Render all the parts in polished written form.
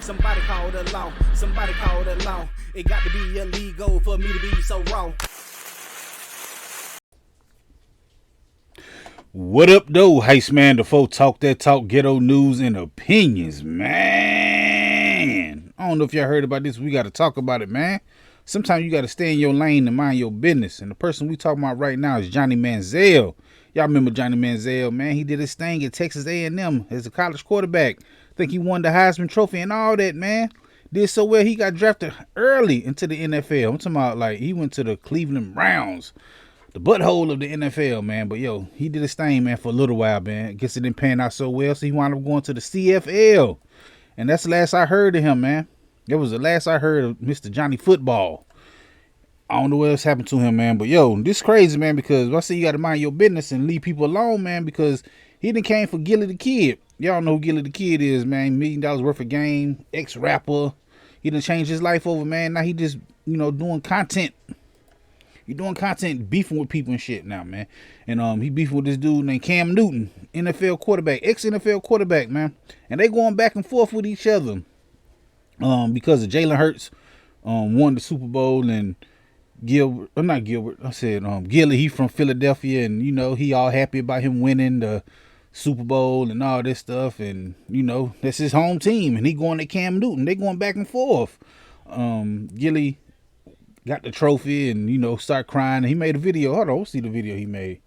Somebody call the law. Somebody call the law. It got to be illegal for me to be so wrong. What up, though? Heist man, the folk talk that talk, ghetto news and opinions, man. I don't know if y'all heard about this. We got to talk about it, man. Sometimes you got to stay in your lane and mind your business. And the person we talking about right now is Johnny Manziel. Y'all remember Johnny Manziel, man? He did his thing at Texas A&M as a college quarterback. I think he won the Heisman Trophy and all that, man. Did so well, he got drafted early into the NFL. I'm talking about, like, he went to the Cleveland Browns, the butthole of the NFL, man. But, yo, he did his thing, man, for a little while, man. I guess it didn't pan out so well, so he wound up going to the CFL. And that's the last I heard of him, man. That was the last I heard of Mr. Johnny Football. I don't know what else happened to him, man. But, yo, this crazy, man, because I say you got to mind your business and leave people alone, man, because he done came for Gillie Da Kid. Y'all know who Gillie Da Kid is, man. $1 million worth of game, ex-rapper. He done changed his life over, man. Now he just, doing content. He doing content, beefing with people and shit now, man. And he beefing with this dude named Cam Newton, NFL quarterback, ex-NFL quarterback, man. And they going back and forth with each other. Because of Jalen Hurts won the Super Bowl, and Gillie, he from Philadelphia, and he all happy about him winning the Super Bowl and all this stuff, and that's his home team, and he going to Cam Newton. They going back and forth. Gillie got the trophy and start crying, and he made a video. Hold on, let's see the video he made.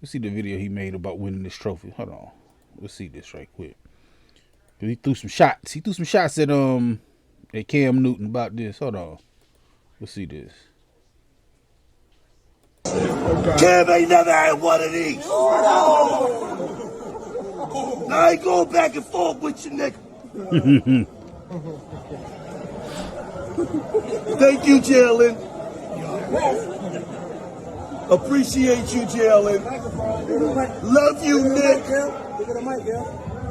Let's see the video he made about winning this trophy. Hold on, let's see this right quick. He threw some shots. He threw some shots at Cam Newton about this. Hold on, let's see this. Cam ain't never had one of these. I ain't going back and forth with you, nigga. Thank you, Jalen. Appreciate you, Jalen. Love you, Nick.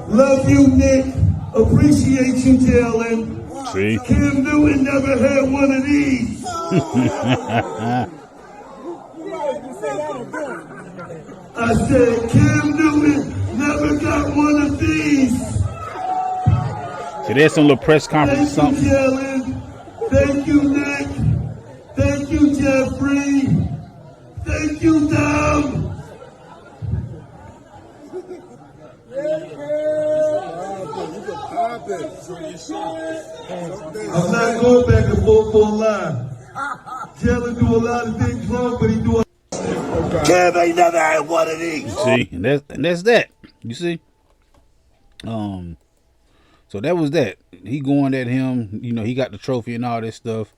Love you, Nick. Appreciate you, Jalen. See? Cam Newton never had one of these. I said Cam Newton never got one of these. So there's some little press conference or something. Thank you, Jalen. Thank you, Nick. Thank you, Jeffrey. Thank you, Dom. I'm not going back and forth for a lie. Jalen do a lot of things wrong, but he do a Cam ain't never had one of these. See, and that's that. You see? So that was that. He going at him, he got the trophy and all this stuff.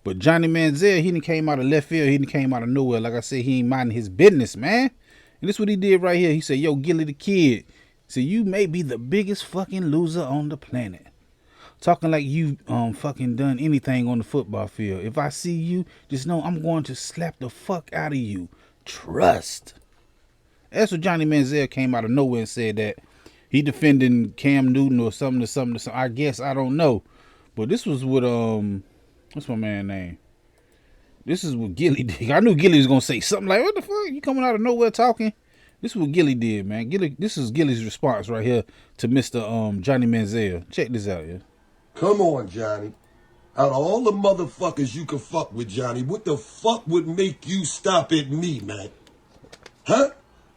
But Johnny Manziel, he done came out of left field. He done came out of nowhere. Like I said, he ain't minding his business, man. And this is what he did right here. He said, yo, Gillie Da Kid, so you may be the biggest fucking loser on the planet. Talking like you fucking done anything on the football field. If I see you, just know I'm going to slap the fuck out of you. Trust. That's what Johnny Manziel came out of nowhere and said that he defending Cam Newton or something. I guess, I don't know. But this was with what's my man name? This is what Gillie did. I knew Gillie was gonna say something like, what the fuck? You coming out of nowhere talking? This is what Gillie did, man. This is Gillie's response right here to Mr. Johnny Manziel. Check this out, yeah. Come on, Johnny. Out of all the motherfuckers you can fuck with, Johnny, what the fuck would make you stop at me, man? Huh?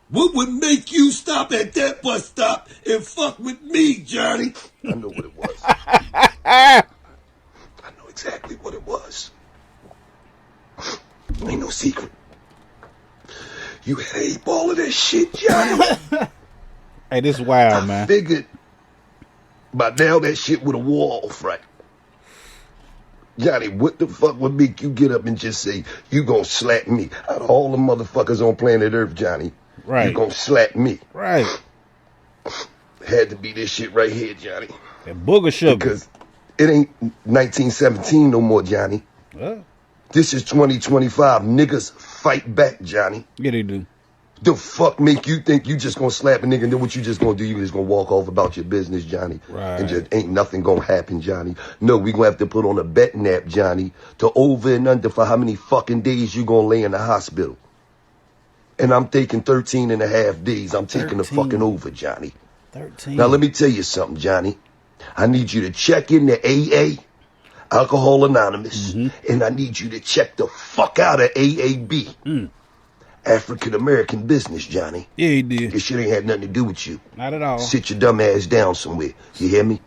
What would make you stop at that bus stop and fuck with me, Johnny? I know what it was. I know exactly what it was. Ain't no secret. You had 8 ball of that shit, Johnny. Hey, this is wild, man. I figured by now that shit would have wore off, right? Johnny, what the fuck would make you get up and just say, you gonna slap me? Out of all the motherfuckers on planet Earth, Johnny, right, you gonna slap me. Right. Had to be this shit right here, Johnny. That booger sugar. Because it ain't 1917 no more, Johnny. This is 2025. Niggas fight back, Johnny. Yeah, they do. The fuck make you think you just gonna slap a nigga and then what you just gonna do? You just gonna walk off about your business, Johnny. Right. And just ain't nothing gonna happen, Johnny. No, we gonna have to put on a bet nap, Johnny, to over and under for how many fucking days you gonna lay in the hospital. And I'm taking 13 and a half days. I'm taking the fucking over, Johnny. 13. Now let me tell you something, Johnny. I need you to check in the AA, Alcohol Anonymous, and I need you to check the fuck out of AAB. African American Business, Johnny. Yeah, he did. This shit ain't had nothing to do with you. Not at all. Sit your dumb ass down somewhere. You hear me?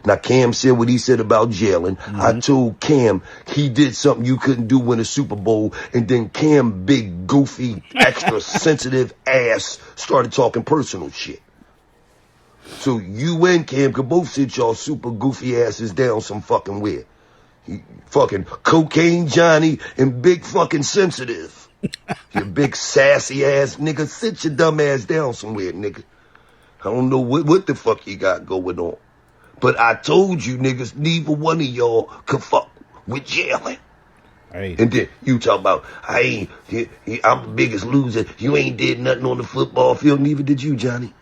Now, Cam said what he said about Jalen. I told Cam he did something you couldn't do in a Super Bowl, and then Cam, big, goofy, extra sensitive ass, started talking personal shit. So you and Cam could both sit y'all super goofy asses down some fucking where. Fucking Cocaine Johnny and big fucking sensitive. You big sassy ass nigga, sit your dumb ass down somewhere, nigga. I don't know what the fuck you got going on. But I told you niggas, neither one of y'all could fuck with Jalen. Hey. And then you talk about, I'm the biggest loser. You ain't did nothing on the football field. Neither did you, Johnny.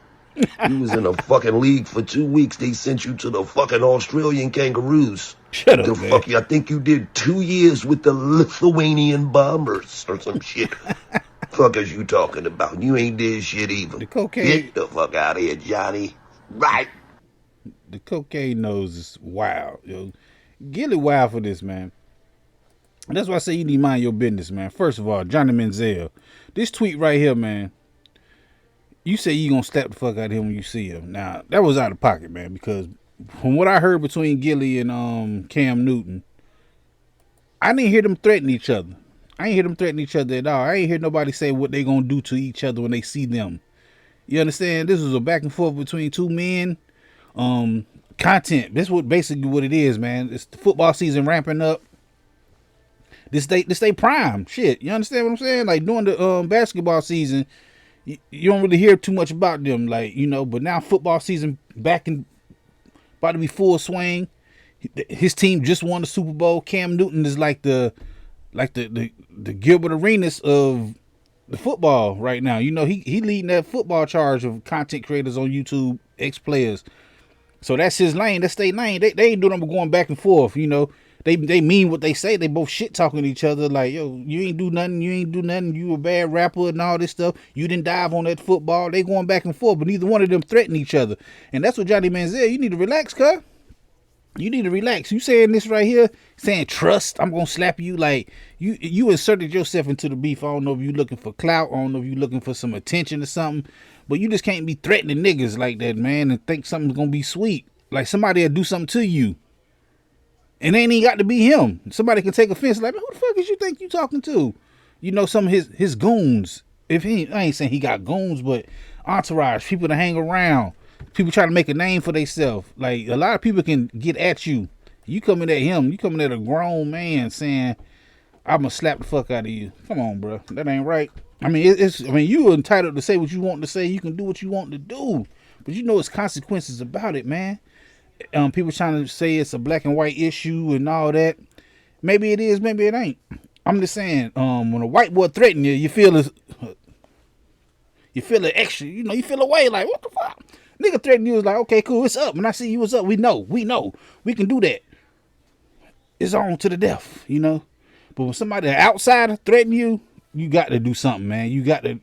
You was in a fucking league for 2 weeks. They sent you to the fucking Australian Kangaroos. Shut up, man. Fuck you. I think you did 2 years with the Lithuanian Bombers or some shit. Fuck is you talking about? You ain't did shit either. The cocaine. Get the fuck out of here, Johnny. Right. The cocaine nose is wild, yo. Gillie wild for this, man. And that's why I say you need to mind your business, man. First of all, Johnny Manziel. This tweet right here, man. You say you gonna slap the fuck out of him when you see him. Now, that was out of pocket, man, because from what I heard between Gillie and Cam Newton, I didn't hear them threaten each other. I ain't hear them threaten each other at all. I ain't hear nobody say what they gonna do to each other when they see them. You understand? This was a back and forth between two men. Content. This is basically what it is, man. It's the football season ramping up. This they prime. Shit. You understand what I'm saying? Like during the basketball season, you don't really hear too much about them, like, you know, but now football season back in about to be full swing. His team just won the Super Bowl. Cam Newton is like the Gilbert Arenas of the football right now. You know, he leading that football charge of content creators on YouTube, ex-players. So that's his lane. That's their lane. They ain't doing them going back and forth, you know. They mean what they say. They both shit talking to each other like, yo, you ain't do nothing. You ain't do nothing. You a bad rapper and all this stuff. You didn't dive on that football. They going back and forth, but neither one of them threaten each other. And that's what Johnny Manziel, you need to relax, cuz. You need to relax. You saying this right here, saying trust, I'm going to slap you. Like, you inserted yourself into the beef. I don't know if you looking for clout. I don't know if you looking for some attention or something. But you just can't be threatening niggas like that, man, and think something's going to be sweet. Like, somebody will do something to you. And it ain't even got to be him. Somebody can take offense. Like, man, who the fuck is you think you talking to? You know, some of his goons. I ain't saying he got goons, but entourage, people to hang around. People try to make a name for themselves. Like, a lot of people can get at you. You coming at him. You coming at a grown man saying, I'm going to slap the fuck out of you. Come on, bro. That ain't right. I mean, you entitled to say what you want to say. You can do what you want to do. But you know there's consequences about it, man. People trying to say it's a black and white issue and all that. Maybe it is, maybe it ain't. I'm just saying, when a white boy threaten you, you feel it extra, you know, you feel away like, what the fuck? Nigga threaten you is like, okay, cool, it's up. When I see you, it's up. We know. We can do that. It's on to the death, you know. But when somebody outsider threaten you, you got to do something, man. You got to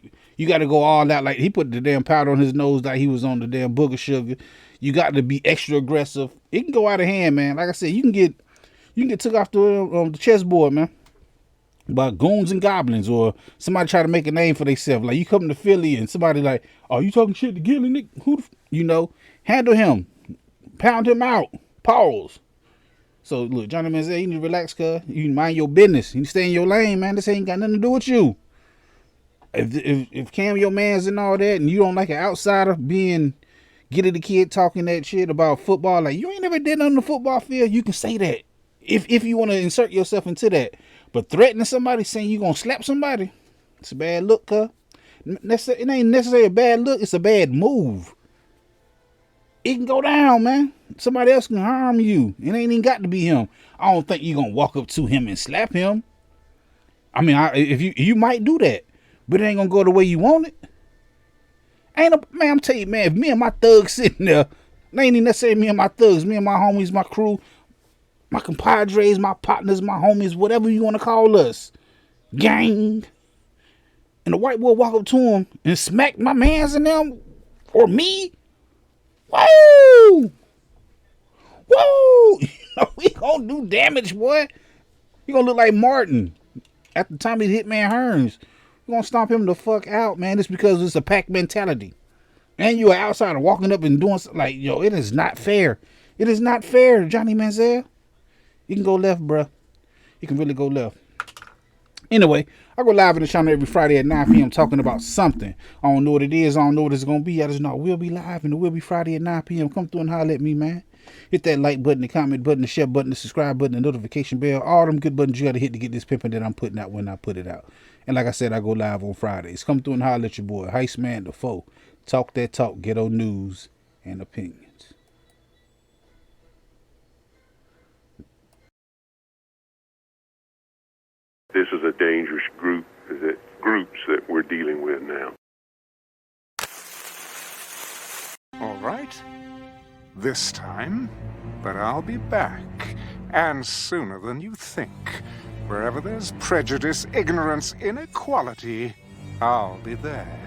go all out. Like, he put the damn powder on his nose like he was on the damn booger sugar. You got to be extra aggressive. It can go out of hand, man. Like I said, you can get took off the chessboard, man, by goons and goblins, or somebody try to make a name for themselves. Like, you come to Philly and somebody like, oh, you talking shit to Gillie, Nick? You know, handle him, pound him out, pause. So look, Johnny Manziel, you need to relax, cuz. You need to mind your business. You need to stay in your lane, man. This ain't got nothing to do with you. If Cam your man's and all that, and you don't like an outsider being Gillie Da Kid talking that shit about football, like, you ain't never did nothing on the football field, you can say that. If you want to insert yourself into that. But threatening somebody, saying you gonna slap somebody, it's a bad look, cuz. It ain't necessarily a bad look, it's a bad move. It can go down, man. Somebody else can harm you. It ain't even got to be him. I don't think you're gonna walk up to him and slap him. I mean, if you might do that, but it ain't gonna go the way you want it. Man, I'm telling you, man, if me and my thugs sitting there, it ain't even necessarily me and my thugs, me and my homies, my crew, my compadres, my partners, my homies, whatever you want to call us, gang, and the white boy walk up to him and smack my mans in them, or me, woo! Woo! We gonna do damage, boy. You gonna look like Martin at the time he hit man Hearns. We gonna stomp him the fuck out, man. It's because it's a pack mentality. And you're an outsider walking up and doing like, yo, it is not fair. It is not fair, Johnny Manziel. You can go left, bruh. You can really go left. Anyway, I go live in the channel every Friday at 9 p.m. talking about something. I don't know what it is. I don't know what it's going to be. I just know we'll be live and it will be Friday at 9 p.m. Come through and holler at me, man. Hit that like button, the comment button, the share button, the subscribe button, the notification bell. All them good buttons you got to hit to get this pimping that I'm putting out when I put it out. And like I said, I go live on Fridays. Come through and holler at your boy, Heist Man the Foe. Talk that talk, ghetto news and opinions. This is a dangerous groups that we're dealing with now. All right. This time, but I'll be back, and sooner than you think. Wherever there's prejudice, ignorance, inequality, I'll be there.